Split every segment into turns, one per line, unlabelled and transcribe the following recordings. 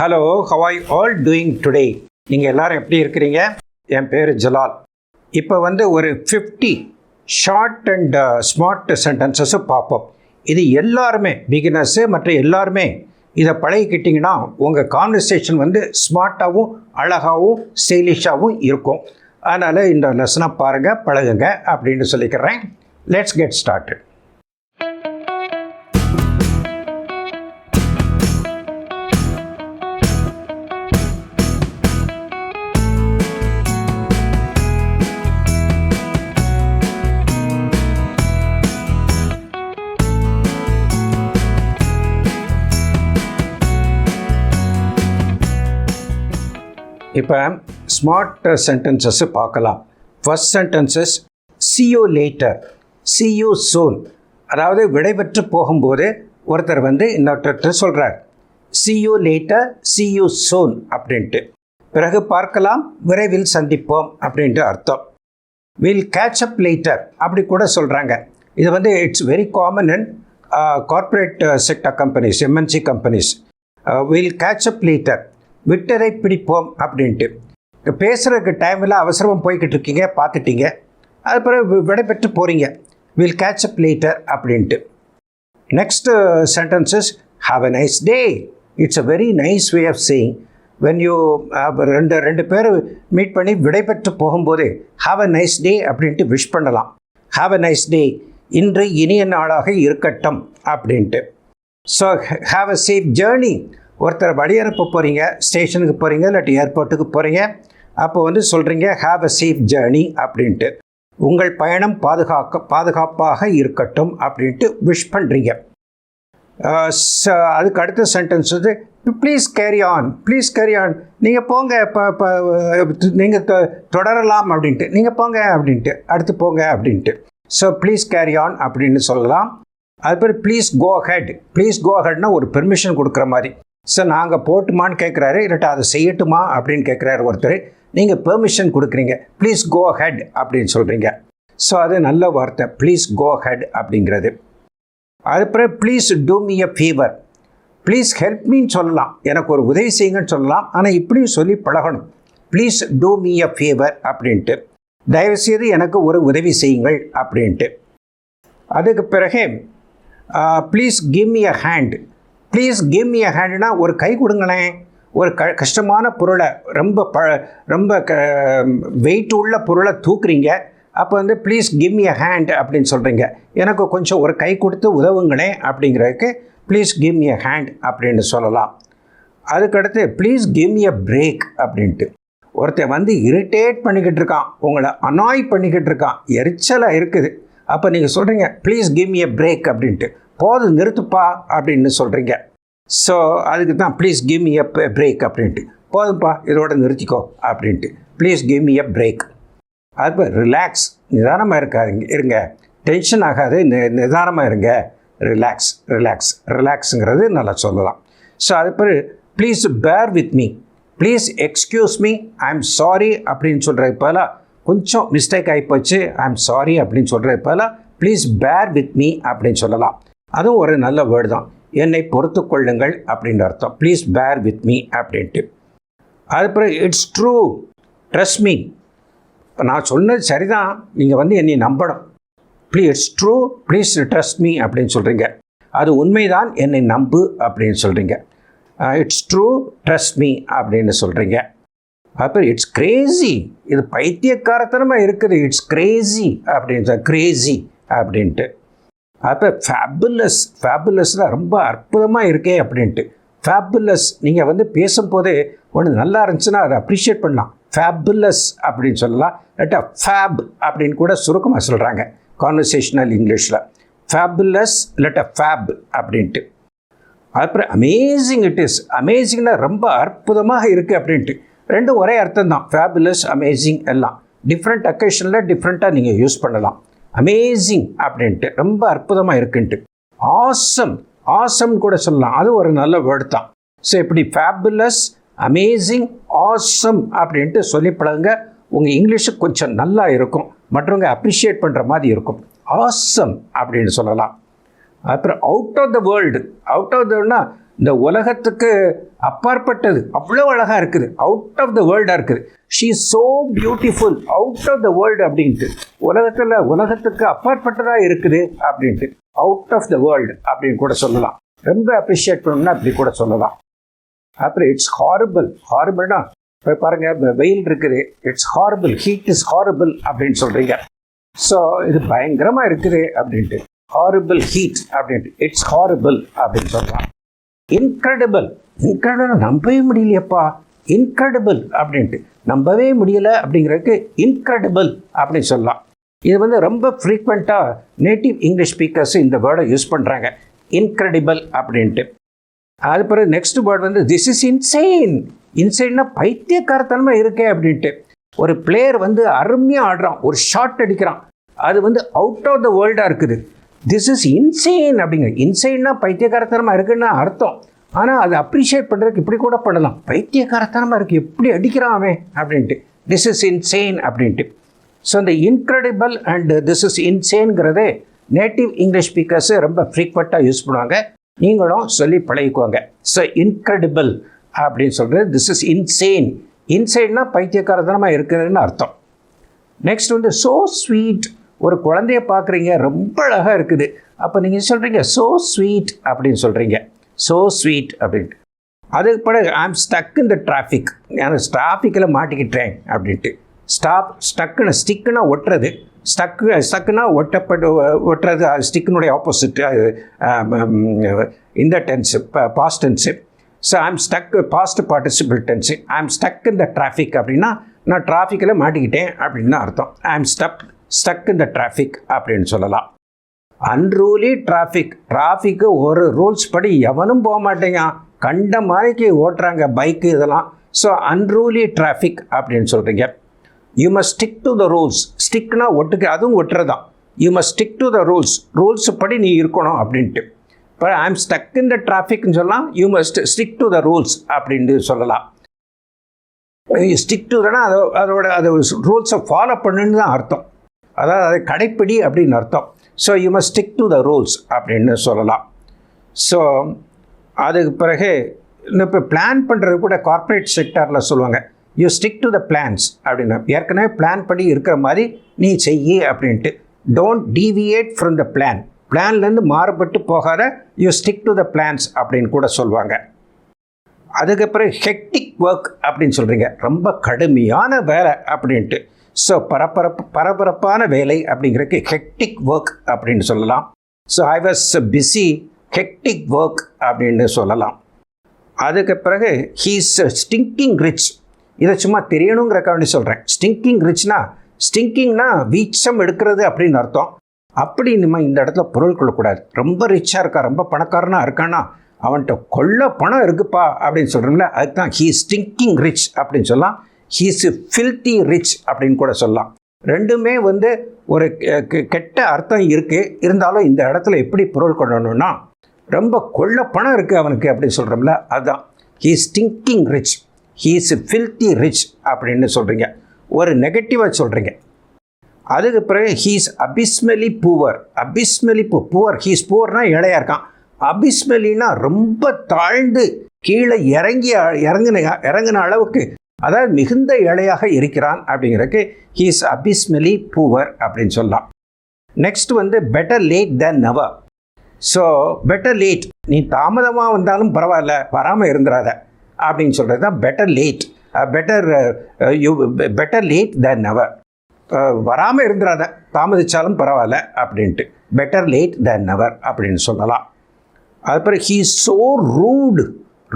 Hello, how are you all doing today? நீங்கள் எல்லாரும் எப்படி இருக்கிறீங்க? என் பேர் ஜலால். இப்போ ஒரு 50 ஷார்ட் அண்ட் ஸ்மார்ட் சென்டென்சஸை பார்ப்போம். இது எல்லாருமே பிகினர்ஸு மற்ற எல்லாருமே இதை பழகிக்கிட்டிங்கன்னா உங்கள் கான்வர்சேஷன் ஸ்மார்ட்டாகவும் அழகாகவும் ஸ்டைலிஷாகவும் இருக்கும். அதனால் இந்த லெசனை பாருங்கள், பழகுங்க அப்படின்னு சொல்லிக்கிறேன். Let's get started. இப்போ ஸ்மார்ட் சென்டென்சஸ்ஸு பார்க்கலாம். First sentences see you later, see you soon. அதாவது விடைபெற்று போகும்போது ஒருத்தர் இன்னொருத்தர் சொல்கிறார் see you later, see you soon அப்படின்ட்டு. பிறகு பார்க்கலாம், விரைவில் சந்திப்போம் அப்படின்ட்டு அர்த்தம். we'll catch up later அப்படி கூட சொல்கிறாங்க. இது it's very common in corporate sector companies, MNC companies. we'll catch up later, விட்டதை பிடிப்போம் அப்படின்ட்டு. பேசுகிறதுக்கு டைமில் அவசரமாக போய்கிட்டு இருக்கீங்க, பார்த்துட்டீங்க, அது பிறகு விடைபெற்று போகிறீங்க. வில் கேட்ச் அப் லேட்டர் அப்படின்ட்டு. Next sentences have a nice day. It's a very nice way of saying. When you ரெண்டு பேர் மீட் பண்ணி விடைபெற்று போகும்போது ஹாவ் அ நைஸ் டே அப்படின்ட்டு விஷ் பண்ணலாம். ஹாவ் அ நைஸ் டே, இன்று இனிய நாளாக இருக்கட்டும் அப்படின்ட்டு. So have a safe journey. ஒருத்தர் வழி அனுப்ப போகிறீங்க, ஸ்டேஷனுக்கு போகிறீங்க இல்லாட்டி ஏர்போர்ட்டுக்கு போகிறீங்க, அப்போ சொல்கிறீங்க ஹாவ் அ சேஃப் ஜேர்னி அப்படின்ட்டு. உங்கள் பயணம் பாதுகாப்பாக இருக்கட்டும் அப்படின்ட்டு விஷ் பண்ணுறீங்க. அதுக்கு அடுத்த sentence please carry on, please carry on. நீங்கள் போங்க, இப்போ நீங்கள் தொடரலாம் அப்படின்ட்டு. நீங்கள் போங்க அப்படின்ட்டு, அடுத்து போங்க அப்படின்ட்டு. ஸோ ப்ளீஸ் கேரி ஆன் அப்படின்னு சொல்லலாம். அதுபோல் please go ahead. Please go ஹெட்னா ஒரு பெர்மிஷன் கொடுக்குற மாதிரி. ஸோ நாங்கள் போட்டுமான்னு கேட்குறாரு, இல்லாட்டா அதை செய்யட்டுமா அப்படின்னு கேட்குறாரு ஒருத்தர். நீங்கள் பெர்மிஷன் கொடுக்குறீங்க, ப்ளீஸ் கோ ஹெட் அப்படின்னு சொல்கிறீங்க. ஸோ அது நல்ல வார்த்தை, ப்ளீஸ் கோ ஹெட் அப்படிங்கிறது. அதுக்கப்புறம் please do me a favour. Please help மீன்னு சொல்லலாம், எனக்கு ஒரு உதவி செய்யுங்கன்னு சொல்லலாம். ஆனால் இப்படியும் சொல்லி பழகணும். Please do me a favour அப்படின்ட்டு, தயவுசெய்து எனக்கு ஒரு உதவி செய்யுங்கள் அப்படின்ட்டு. அதுக்கு பிறகு please give me a hand. Please give me a ஹேண்டுனா ஒரு கை கொடுங்களேன். ஒரு கஷ்டமான பொருளை, ரொம்ப வெயிட் உள்ள பொருளை தூக்குறீங்க, அப்போ please give me a hand அப்படின்னு சொல்கிறீங்க. எனக்கு கொஞ்சம் ஒரு கை கொடுத்து உதவுங்களேன் அப்படிங்கிறதுக்கு please give me a hand அப்படின்னு சொல்லலாம். அதுக்கடுத்து please give me a break அப்படின்ட்டு. ஒருத்தன் இரிட்டேட் பண்ணிக்கிட்டு இருக்கான், உங்களை அனாய் பண்ணிக்கிட்டு இருக்கான், எரிச்சலாக இருக்குது. அப்போ நீங்கள் சொல்கிறீங்க please give me a break அப்படின்ட்டு. போது நிறுத்துப்பா அப்படின்னு சொல்கிறீங்க. ஸோ அதுக்கு தான் please give me a break அப்படின்ட்டு. போதும்ப்பா, இதோட நிறுத்திக்கோ அப்படின்ட்டு. Please give me a break. அது ரிலாக்ஸ், நிதானமாக இருங்க, டென்ஷன் ஆகாது, நிதானமாக இருங்க, ரிலாக்ஸ் ரிலாக்ஸ் ரிலாக்ஸுங்கிறது நல்லா சொல்லலாம். ஸோ அது பிறகு please bear with me. Please excuse me, I am sorry அப்படின்னு சொல்கிறது போல, கொஞ்சம் மிஸ்டேக் ஆகிப்போச்சு, ஐ எம் சாரி அப்படின்னு சொல்கிறது போல ப்ளீஸ் பேர் வித் மீ அப்படின்னு சொல்லலாம். அதுவும் ஒரு நல்ல வேர்டு தான், என்னை பொறுத்து கொள்ளுங்கள் அப்படின்னு அர்த்தம். ப்ளீஸ் பேர் வித் மீ அப்படின்ட்டு. அதுக்கப்புறம் இட்ஸ் ட்ரூ, ட்ரஸ்ட் மீ. இப்போ நான் சொன்னது சரிதான், நீங்கள் என்னை நம்பணும். It's true, please trust me அப்படின்னு சொல்கிறீங்க. அது உண்மைதான், என்னை நம்பு அப்படின்னு சொல்கிறீங்க. இட்ஸ் ட்ரூ, ட்ரஸ்ட் மீ அப்படின்னு சொல்கிறீங்க. அப்புறம் இட்ஸ் கிரேசி, இது பைத்தியக்காரத்தனமாக இருக்குது, இட்ஸ் கிரேசி அப்படின்னு, கிரேசி அப்படின்ட்டு. அப்போ ஃபேபுலஸ், ஃபேபுலஸ்னால் ரொம்ப அற்புதமாக இருக்கே அப்படின்ட்டு. ஃபேபுலஸ், நீங்கள் பேசும்போதே ஒன்று நல்லா இருந்துச்சுன்னா அதை அப்ரிஷியேட் பண்ணலாம். ஃபேபுலஸ் அப்படின்னு சொல்லலாம், இல்லாட்டா ஃபேப் அப்படின்னு கூட சுருக்கமாக சொல்கிறாங்க கான்வர்சேஷனல் இங்கிலீஷில். ஃபேபுலஸ் இல்லாட்டா ஃபேப் அப்படின்ட்டு. அப்புறம் அமேசிங் இட் இஸ். அமேசிங்னா ரொம்ப அற்புதமாக இருக்குது அப்படின்ட்டு. ரெண்டும் ஒரே அர்த்தம் தான், ஃபேபுலஸ் அமேசிங் எல்லாம். டிஃப்ரெண்ட் அக்கேஷனில் டிஃப்ரெண்ட்டாக நீங்கள் யூஸ் பண்ணலாம். அமேசிங் அப்படின்ட்டு, ரொம்ப அற்புதமாக இருக்குன்ட்டு. ஆசம், ஆசம் கூட சொல்லலாம், அது ஒரு நல்ல வேர்டு தான். ஸோ இப்படி ஃபேபுலஸ், அமேசிங், ஆசம் அப்படின்ட்டு சொல்லி பழகுங்க. உங்கள் இங்கிலீஷு கொஞ்சம் நல்லா இருக்கும், மற்றவங்க அப்ரிஷியேட் பண்ணுற மாதிரி இருக்கும். ஆசம் அப்படின்னு சொல்லலாம். அப்புறம் out of the world. Out of the வேர்ல்டுனா இந்த உலகத்துக்கு அப்பாற்பட்டது, அவ்வளோ அழகாக இருக்குது, அவுட் ஆஃப் த வேர்ல்டாக இருக்குது. She is so beautiful out of the world அப்படின்ட்டு, உலகத்துக்கு அப்பாற்பட்டதாக இருக்குது அப்படின்ட்டு, அவுட் ஆஃப் த வேர்ல்டு அப்படின்னு கூட சொல்லலாம். ரொம்ப அப்ரிஷியேட் பண்ணணும்னா அப்படி கூட சொல்லலாம். அப்புறம் இட்ஸ் ஹாரிபிள்னா இப்போ பாருங்கள், வெயில் இருக்குது, it's horrible, heat is horrible அப்படின்னு சொல்கிறீங்க. ஸோ இது பயங்கரமாக இருக்குது அப்படின்ட்டு, ஹாரிபிள் ஹீட் அப்படின்ட்டு, இட்ஸ் ஹாரிபிள் அப்படின்னு சொல்லலாம். இன்க்ரெடிபிள் நம்பவே முடியலையப்பா, இன்க்ரெடிபிள் அப்படின்ட்டு, நம்பவே முடியலை அப்படிங்கிறதுக்கு இன்க்ரெடிபிள் அப்படின்னு சொல்லலாம். இது ரொம்ப ஃப்ரீக்வெண்ட்டாக நேட்டிவ் இங்கிலீஷ் ஸ்பீக்கர்ஸ் இந்த வேர்டை யூஸ் பண்ணுறாங்க, இன்க்ரெடிபிள் அப்படின்ட்டு. அது பிறகு நெக்ஸ்ட் வேர்டு திஸ் இஸ் இன்செயின்னா பைத்தியக்காரத்தனமாக இருக்கே அப்படின்ட்டு. ஒரு பிளேயர் அருமையாக ஆடுறான், ஒரு ஷாட் அடிக்கிறான், அது அவுட் ஆஃப் த வேர்ல்டாக இருக்குது. திஸ் இஸ் இன்செயின் அப்படிங்கிற, இன்செயின்னா பைத்தியக்காரத்தனமாக இருக்குன்னு அர்த்தம். ஆனால் அதை அப்ரிஷியேட் பண்ணுறதுக்கு இப்படி கூட பண்ணலாம், பைத்தியக்காரத்தனமாக இருக்குது, எப்படி அடிக்கிறான் அவன் அப்படின்ட்டு, திஸ் இஸ் இன்செயின் அப்படின்ட்டு. ஸோ இந்த இன்க்ரெடிபிள் அண்ட் திஸ் இஸ் இன்செயின்ங்கிறதே நேட்டிவ் இங்கிலீஷ் ஸ்பீக்கர்ஸு ரொம்ப ஃப்ரீக்வெண்ட்டாக யூஸ் பண்ணுவாங்க. நீங்களும் சொல்லி பழகிக்குவாங்க. ஸோ இன்க்ரெடிபிள் அப்படின்னு சொல்கிறது திஸ் இஸ் இன்செயின்னா பைத்தியக்காரத்தனமாக இருக்குதுன்னு அர்த்தம். நெக்ஸ்ட் ஸோ ஸ்வீட், ஒரு குழந்தைய பார்க்குறீங்க, ரொம்ப அழகாக இருக்குது, அப்போ நீங்கள் சொல்கிறீங்க ஸோ ஸ்வீட் அப்படின்னு சொல்கிறீங்க, ஸோ ஸ்வீட் அப்படின்ட்டு. அதுக்கு பிறகு ஐ am stuck in the traffic, நான் டிராஃபிக்கில் மாட்டிக்கிட்டேன் அப்படின்ட்டு. ஸ்டிக்குன்னா ஒட்டுறது, ஸ்டக்குன்னா ஒட்டுறது, ஸ்டிக்கினுடைய ஆப்போசிட்டு இந்த tense, past tense. So I am stuck, past participle tense. I am stuck in the traffic அப்படின்னா நான் டிராஃபிக்கில் மாட்டிக்கிட்டேன் அப்படின்னு அர்த்தம். ஐ am stuck in the traffic அப்படின்னு சொல்லலாம். அன்ரூலி டிராஃபிக்கு ஒரு ரூல்ஸ் படி எவனும் போக மாட்டேங்க, கண்ட மாதிரிக்கு ஓட்டுறாங்க பைக்கு இதெல்லாம். ஸோ அன்ரூலி டிராஃபிக் அப்படின்னு சொல்கிறீங்க. You must stick to the rules, ஸ்டிக்னா அதுவும் ஒட்டுறதான். You must stick to the rules படி நீ இருக்கணும் அப்படின்ட்டு. இப்போ ஐ ஆம் ஸ்டக் இன் த டிராஃபிக்னு சொல்லலாம், you must stick to the rules அப்படின்னு சொல்லலாம். ஸ்டிக் டுனா அதோட ரூல்ஸை ஃபாலோ பண்ணுன்னு தான் அர்த்தம், அதாவது அதை கடைப்பிடி அப்படின்னு அர்த்தம். So you must stick to the rules அப்படின்னு சொல்லலாம். ஸோ அதுக்கு பிறகு இப்போ பிளான் பண்ணுறது கூட கார்ப்பரேட் செக்டாரில் சொல்லுவாங்க, you stick to the plans அப்படின்னு. ஏற்கனவே பிளான் பண்ணி இருக்கிற மாதிரி நீ செய்யி அப்படின்ட்டு. டோன்ட் டீவியேட் ஃப்ரம் த பிளான்லேருந்து மாறுபட்டு போகாத, you stick to the plans அப்படின்னு கூட சொல்லுவாங்க. அதுக்கப்புறம் ஹெக்டிக் ஒர்க் அப்படின்னு சொல்கிறீங்க, ரொம்ப கடுமையான வேலை அப்படின்ட்டு. ஸோ பரபரப்பான வேலை அப்படிங்கிறதுக்கு ஹெக்டிக் ஒர்க் அப்படின்னு சொல்லலாம். So I was busy hectic work அப்படின்னு சொல்லலாம். அதுக்கு பிறகு ஹீஸ் ஸ்டிங்கிங் ரிச், இதை சும்மா தெரியணுங்கிறக்காண்டி சொல்கிறேன். ஸ்டிங்கிங்னா வீச்சம் எடுக்கிறது அப்படின்னு அர்த்தம். அப்படி நம்ம இந்த இடத்துல பொருள் கொள்ளக்கூடாது. ரொம்ப ரிச்சாக இருக்கா, ரொம்ப பணக்காரனாக இருக்கானா, அவன்கிட்ட கொள்ள பணம் இருக்குப்பா அப்படின்னு சொல்கிறோம்ல, அதுதான் ஹீ ஸ்டிங்கிங் ரிச் அப்படின்னு சொல்லலாம். ஹீஸ் ஃபில்த்தி ரிச் அப்படின்னு கூட சொல்லலாம். ரெண்டுமே ஒரு கெட்ட அர்த்தம் இருக்குது. இருந்தாலும் இந்த இடத்துல எப்படி பொருள் கொள்ளணும்னா, ரொம்ப கொள்ள பணம் இருக்குது அவனுக்கு அப்படின்னு சொல்கிறோம்ல, அதுதான் he stinking rich, he's ஃபில்த்தி rich அப்படின்னு சொல்கிறீங்க, ஒரு நெகட்டிவாக சொல்கிறீங்க. அதுக்கு பிறகு ஹீஸ் அபிஸ்மெலி புவர், ஹீஸ் புவர்னா ஏழையாக இருக்கான். அபிஸ்மெலினா ரொம்ப தாழ்ந்து கீழே இறங்கின அளவுக்கு, அதாவது மிகுந்த ஏழையாக இருக்கிறான் அப்படிங்கிறதுக்கு ஹீஸ் அபிஸ்மெலி புவர் அப்படின்னு சொல்லலாம். நெக்ஸ்ட் பெட்டர் லேட் தென் நெவர். ஸோ பெட்டர் லேட், நீ தாமதமாக வந்தாலும் பரவாயில்ல, வராமல் இருந்துடாத அப்படின்னு சொல்கிறது தான் பெட்டர் லேட். பெட்டர் லேட் தென் நெவர், வராமல் இருந்துடாத, தாமதித்தாலும் பரவாயில்ல அப்படின்ட்டு பெட்டர் லேட் தென் நெவர் அப்படின்னு சொல்லலாம். அதுக்கப்புறம் ஹீ ஸோ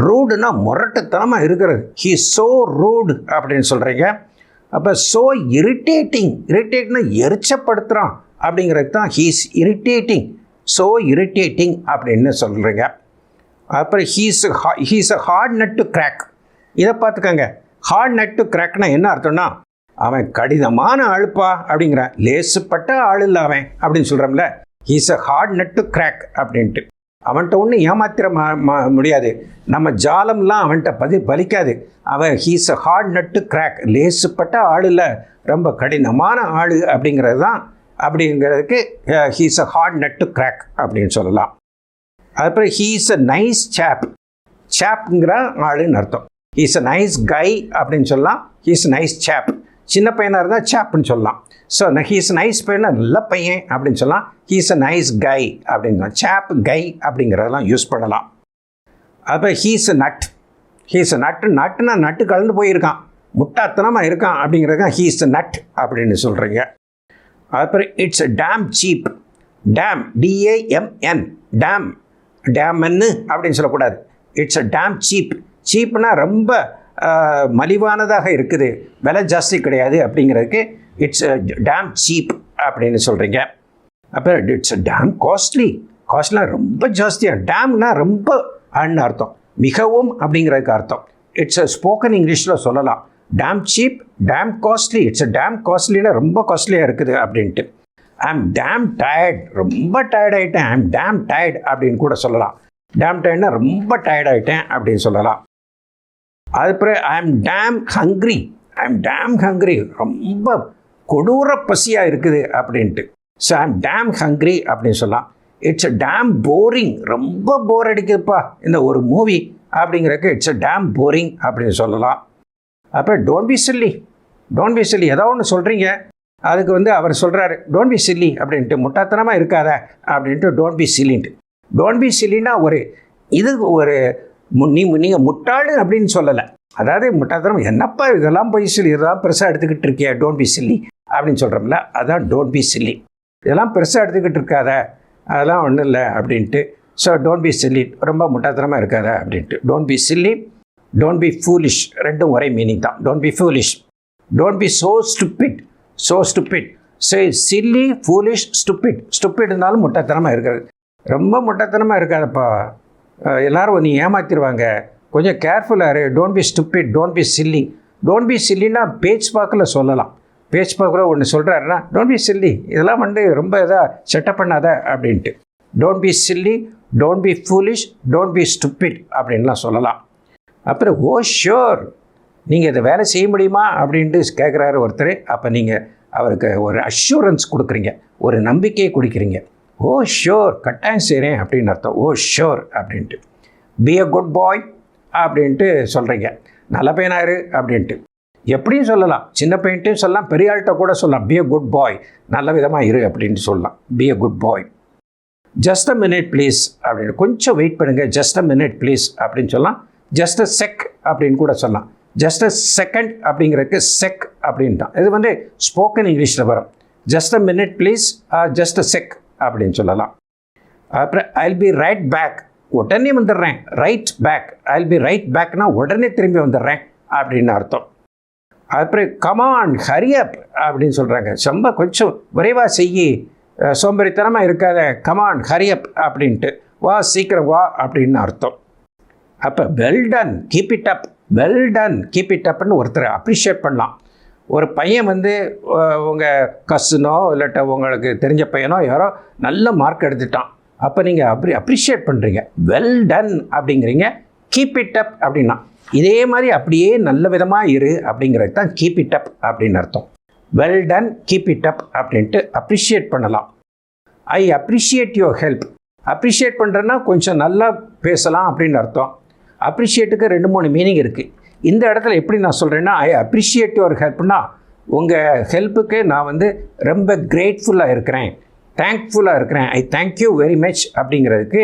ரூடுனா முரட்டுத்தனமாக இருக்கிறது, ஹீ ஸோ ரூடு அப்படின்னு சொல்கிறீங்க. அப்போ ஸோ இரிட்டேட்னா எரிச்சப்படுத்துகிறான் அப்படிங்கிறது தான் ஹீஸ் இரிட்டேட்டிங், ஸோ இரிட்டேட்டிங் அப்படின்னு சொல்கிறீங்க. அப்புறம் he's a hard nut to crack. இதை பார்த்துக்கோங்க, ஹார்ட் நட் டு கிராக்னா என்ன அர்த்தம்னா, அவன் கடினமான ஆளுப்பா அப்படிங்கிறான், லேசுப்பட்ட ஆள் இல்லை அவன் அப்படின்னு சொல்கிறோம்ல, he's a hard nut to crack அப்படின்ட்டு. அவன்கிட்ட ஒன்றும் ஏமாத்திர முடியாது, நம்ம ஜாலம்லாம் அவன்கிட்ட பலிக்காது. அவன் he's a hard nut to crack, லேசுப்பட்ட ஆள் இல்லை, ரொம்ப கடினமான ஆள் அப்படிங்கிறது தான், அப்படிங்கிறதுக்கு he's a hard nut to crack அப்படின்னு சொல்லலாம். அதுக்கப்புறம் ஹீஸ் அ நைஸ் சாப், சாப்ங்கிற ஆளுன்னு அர்த்தம். ஹீஸ் அ நைஸ் கை அப்படின்னு சொல்லலாம், ஹீஸ் நைஸ் சாப். சின்ன பையனாக இருந்தால் சாப்னு சொல்லலாம். ஸோ ஹீஸ் நைஸ் பையனா நல்ல பையன் அப்படின்னு சொல்லலாம், ஹீஸ் அ நைஸ் கை அப்படின்னு சொல்லலாம். சாப் கை அப்படிங்கிறதெல்லாம் யூஸ் பண்ணலாம். அப்போ ஹீஸ் நட், ஹீஸ் நட்டுனா நட்டு கலந்து போயிருக்கான், முட்டாத்தனமாக இருக்கான் அப்படிங்கிறது ஹீஸ் நட் அப்படின்னு சொல்கிறீங்க. அப்புறம் it's damn cheap. Damn DAMN, damn டேம்னு அப்படின்னு சொல்லக்கூடாது. It's a damn cheap. சீப்னா ரொம்ப மலிவானதாக இருக்குது, விலை ஜாஸ்தி கிடையாது அப்படிங்கிறதுக்கு இட்ஸ் டேம் சீப் அப்படின்னு சொல்கிறீங்க. அப்புறம் இட்ஸ் டேம் காஸ்ட்லி. காஸ்ட்லினா ரொம்ப ஜாஸ்தியாக, டேம்னா ரொம்ப அன்னு அர்த்தம், மிகவும் அப்படிங்கிறதுக்கு அர்த்தம். இட்ஸ் ஸ்போக்கன் இங்கிலீஷில் சொல்லலாம். Damn cheap, damn costly. It's damn காஸ்ட்லினா ரொம்ப காஸ்ட்லியாக இருக்குது அப்படின்ட்டு. ஐம் டேம் டயர்ட், ரொம்ப டயர்ட் ஆகிட்டேன், ஐம் டேம் டயர்ட் அப்படின்னு கூட சொல்லலாம். டேம் டயர்ட்னா ரொம்ப டயர்ட் ஆகிட்டேன் அப்படின்னு சொல்லலாம். அதுக்கப்புறம் I'm dam hungry. I'm dam hungry, ரொம்ப கொடூர பசியாக இருக்குது அப்படின்ட்டு. ஸோ ஐம் டேம் ஹங்க்ரி அப்படின்னு சொல்லலாம். இட்ஸ் டேம் போரிங், ரொம்ப போர் அடிக்குதுப்பா இந்த ஒரு மூவி அப்படிங்கிறதுக்கு இட்ஸ் டேம் போரிங் அப்படின்னு சொல்லலாம். அப்புறம் don't be silly. Don't be chilli, ஏதோ ஒன்று சொல்கிறீங்க, அதுக்கு அவர் சொல்கிறாரு டோன்ட் பி சில்லி அப்படின்ட்டு, முட்டாத்தனமாக இருக்காத அப்படின்ட்டு டோன்ட் பி சில்லின்ட்டு. டோன்ட் பி சில்லின்னா ஒரு நீங்கள் முட்டாள் அப்படின்னு சொல்லலை, அதாவது முட்டாள்தனம் என்னப்பா இதெல்லாம் போய் சில்லி, இதெல்லாம் பெருசாக எடுத்துக்கிட்டு இருக்கியா டோன்ட் பி சில்லி அப்படின்னு சொல்கிறோம்ல, அதான் டோன்ட் பி சில்லி. இதெல்லாம் பெருசாக எடுத்துக்கிட்டு இருக்காத, அதெல்லாம் ஒன்றும் இல்லை அப்படின்ட்டு. ஸோ டோன்ட் பி சில்லி, ரொம்ப முட்டாள்தனமாக இருக்காத அப்படின்ட்டு. Don't be silly, don't B foolish, ரெண்டும் ஒரே மீனிங் தான். Don't be foolish. Don't be so stupid. So stupid. So chilli, foolish, stupid. Stupid இருந்தாலும் முட்டாள்தனமாக இருக்கிறது. ரொம்ப முட்டாள்தனமாக இருக்காதப்பா, எல்லோரும் நீ ஏமாற்றிடுவாங்க, கொஞ்சம் கேர்ஃபுல்லாக இரு. Don't be stupid, don't be silly. Don't be சில்லின்னா பேச் பாக்கில் சொல்லலாம். பேச் பாக்கில் ஒன்று சொல்கிறாருன்னா டோன்ட் பி சில்லி, இதெல்லாம் ரொம்ப இதாக செட்டப் பண்ணாத அப்படின்ட்டு. Don't be silly, don't B foolish, don't be stupid அப்படின்லாம் சொல்லலாம். அப்புறம் ஓ ஷியோர், நீங்கள் இதை வேலை செய்ய முடியுமா அப்படின்ட்டு கேட்குறாரு ஒருத்தர். அப்போ நீங்கள் அவருக்கு ஒரு அஷூரன்ஸ் கொடுக்குறீங்க, ஒரு நம்பிக்கையை கொடுக்குறீங்க. ஓ ஷியோர், கட்டாயம் செய்கிறேன் அப்படின்னு அர்த்தம். ஓ ஷியோர் அப்படின்ட்டு. பி அ குட் பாய் அப்படின்ட்டு சொல்கிறீங்க, நல்ல பையனாரு அப்படின்ட்டு. எப்படியும் சொல்லலாம், சின்ன பையன்ட்டையும் சொல்லலாம், பெரிய ஆள்கிட்ட கூட சொல்லலாம். பி அ குட் பாய், நல்ல விதமாக இரு அப்படின்ட்டு சொல்லலாம். Be a good bye. Just a minute please அப்படின்னு, கொஞ்சம் வெயிட் பண்ணுங்கள், ஜஸ்ட் அ மினிட் ப்ளீஸ் அப்படின்னு சொல்லலாம். ஜஸ்ட் அ செக் அப்படின்னு கூட சொல்லலாம். ஜஸ்ட் அ செகண்ட் அப்படிங்கிறதுக்கு செக் அப்படின்ட்டான். இது ஸ்போக்கன் இங்கிலீஷில் வரும். Just a minute please, just a check அப்படின்னு சொல்லலாம். அப்புறம் ஐல் பி ரைட் பேக், உடனே வந்துடுறேன். Right back, I'll be right பேக்னா உடனே திரும்பி வந்துடுறேன் அப்படின்னு அர்த்தம். அப்புறம் கமான் ஹரியப் அப்படின்னு சொல்கிறாங்க, ரொம்ப கொஞ்சம் விரைவாக செய்யி, சோம்பேறித்தனமாக இருக்காத, கமான் ஹரியப் அப்படின்ட்டு, வா சீக்கிரம் வா அப்படின்னு அர்த்தம். அப்போ well done, keep it up. Well done, keep it அப்னு ஒருத்தரை அப்ரிஷியேட் பண்ணலாம். ஒரு பையன் உங்கள் கஸ்ஸனோ இல்லாட்ட உங்களுக்கு தெரிஞ்ச பையனோ யாரோ நல்ல மார்க் எடுத்துட்டான், அப்போ நீங்கள் அப்ரிஷியேட் பண்ணுறீங்க, வெல் டன் அப்படிங்கிறீங்க. கீப் இட் அப் அப்படின்னா இதே மாதிரி அப்படியே நல்ல விதமாக இரு அப்படிங்கிறது தான் கீப் இட் அப் அப்படின்னு அர்த்தம். வெல் டன், கீப் இட் அப் அப்படின்ட்டு அப்ரிஷியேட் பண்ணலாம். I appreciate your help. Appreciate பண்ணுறேன்னா கொஞ்சம் நல்லா பேசலாம் அப்படின்னு அர்த்தம். அப்ரிஷியேட்டுக்கு 2-3 மீனிங் இருக்குது. இந்த இடத்துல எப்படி நான் சொல்கிறேன்னா, ஐ அப்ரிஷியேட் யுவர் ஹெல்ப்னா உங்கள் ஹெல்ப்புக்கு நான் ரொம்ப கிரேட்ஃபுல்லாக இருக்கிறேன், தேங்க்ஃபுல்லாக இருக்கிறேன், ஐ தேங்க்யூ வெரி மச் அப்படிங்கிறதுக்கு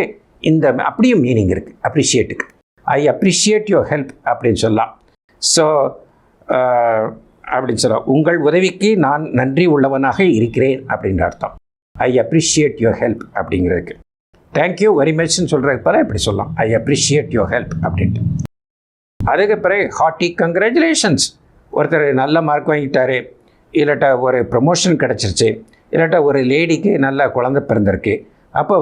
அப்படியும் மீனிங் இருக்குது அப்ரிஷியேட்டுக்கு. ஐ அப்ரிஷியேட் யுவர் ஹெல்ப் அப்படின்னு சொல்லலாம். ஸோ அப்படின்னு சொல்லலாம், உங்கள் உதவிக்கு நான் நன்றி உள்ளவனாக இருக்கிறேன் அப்படின்ற அர்த்தம். ஐ அப்ரிஷியேட் யுவர் ஹெல்ப் அப்படிங்கிறதுக்கு. தேங்க்யூ வெரி மச்னு சொல்கிறதுக்கு பிறகு இப்படி சொல்லலாம், ஐ அப்ரிஷியேட் யுவர் ஹெல்ப் அப்படின்ட்டு. அதுக்கு பிறகு ஹார்ட்டி கங்க்ராச்சுலேஷன்ஸ். ஒருத்தர் நல்ல மார்க் வாங்கிட்டாரு, இல்லாட்டா ஒரு ப்ரமோஷன் கிடச்சிருச்சு, இல்லாட்டா ஒரு லேடிக்கு நல்ல குழந்தை பிறந்திருக்கு, அப்போ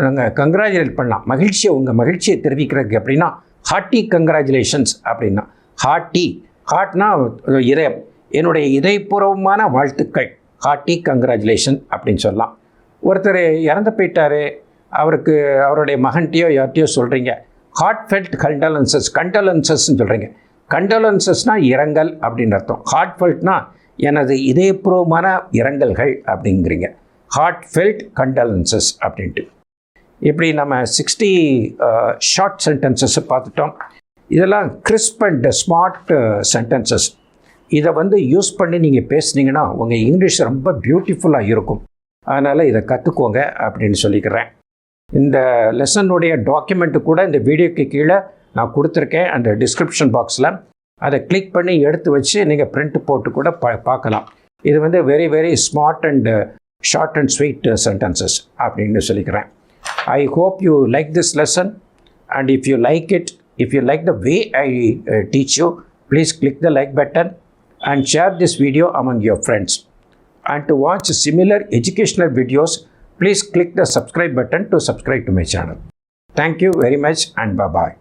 நாங்கள் கங்க்ராச்சுலேட் பண்ணலாம், மகிழ்ச்சியை உங்கள் மகிழ்ச்சியை தெரிவிக்கிறதுக்கு. அப்படின்னா ஹார்ட்டி கங்க்ராச்சுலேஷன்ஸ் அப்படின்னா. ஹார்ட்னா இதயம், என்னுடைய இதயபூர்வமான வாழ்த்துக்கள், ஹார்ட்டி கங்க்ராச்சுலேஷன் அப்படின்னு சொல்லலாம். ஒருத்தர் இறந்து போயிட்டார், அவருடைய மகன்கிட்டையோ யார்கிட்டையோ சொல்கிறீங்க, ஹார்ட் ஃபெல்ட் கண்டோலன்சஸ்ன்னு சொல்கிறீங்க. கண்டோலன்சஸ்னால் இரங்கல் அப்படின்னு அர்த்தம். ஹார்ட் ஃபெல்ட்னா எனது இதயபூர்வமான இரங்கல்கள் அப்படிங்கிறீங்க. ஹார்ட் ஃபெல்ட் கண்டோலன்சஸ் அப்படின்ட்டு. இப்படி நம்ம 60 ஷார்ட் சென்டென்சஸ் பார்த்துட்டோம். இதெல்லாம் கிறிஸ்ப் அண்ட் ஸ்மார்ட் சென்டென்சஸ். இதை வந்து யூஸ் பண்ணி நீங்கள் பேசுனீங்கன்னா உங்கள் இங்கிலீஷ் ரொம்ப பியூட்டிஃபுல்லாக இருக்கும். அதனால் இதை கற்றுக்கோங்க அப்படின்னு சொல்லிக்கிறேன். இந்த லெசனுடைய டாக்குமெண்ட்டு கூட இந்த வீடியோக்கு கீழே நான் கொடுத்துருக்கேன் அந்த டிஸ்கிரிப்ஷன் பாக்ஸில். அதை கிளிக் பண்ணி எடுத்து வச்சு நீங்கள் பிரிண்ட் போட்டு கூட பார்க்கலாம். இது வந்து very very smart and short and sweet sentences அப்படின்னு சொல்லிக்கிறேன். I hope you like this lesson, and if you like it, if you like the way I teach you, please click the like button and share this video among your friends. And to watch similar educational videos, please click the subscribe button to subscribe to my channel. Thank you very much and bye-bye.